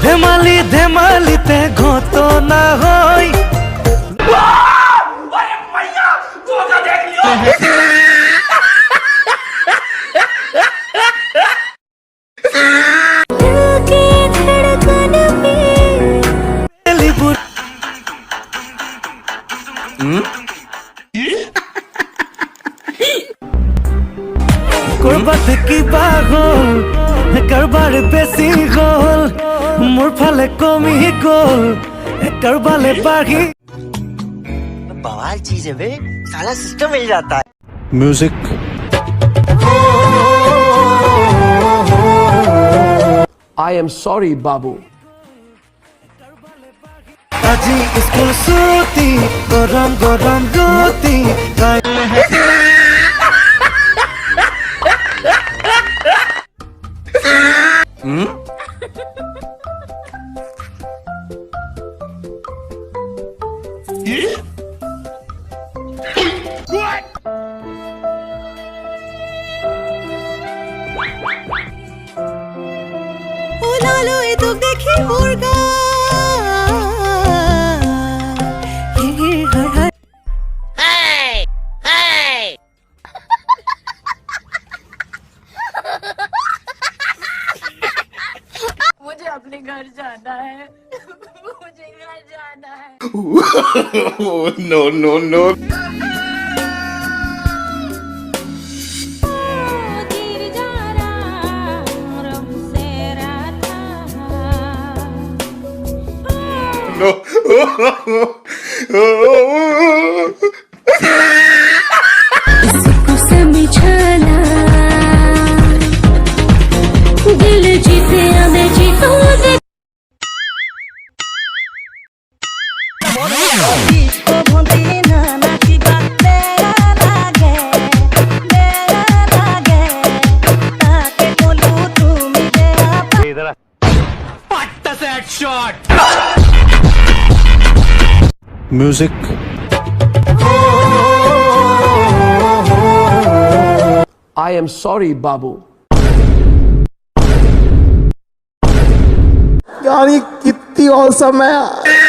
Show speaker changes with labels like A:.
A: ধেমালি ধেমালিতে ঘটনা হয় করবাত কিবা গল কারবারে বেশি গল মোর ফালে কমি গল কারবালে বাড়ি
B: बवाल चीज है बे साला सिस्टम मिल जाता है
A: music
C: I am sorry, Babu.
A: আজি স্কুল ছুটি গরম গরম রুটি
D: লালো এ তো দেখি মুর্গা
E: मुझे अपने घर जाना है मुझे घर जाना है
F: No, no, no. No.
D: दिल जीते हमें जीतो
A: music
C: I am sorry, Babu.
G: यार ये कितनी औसम है।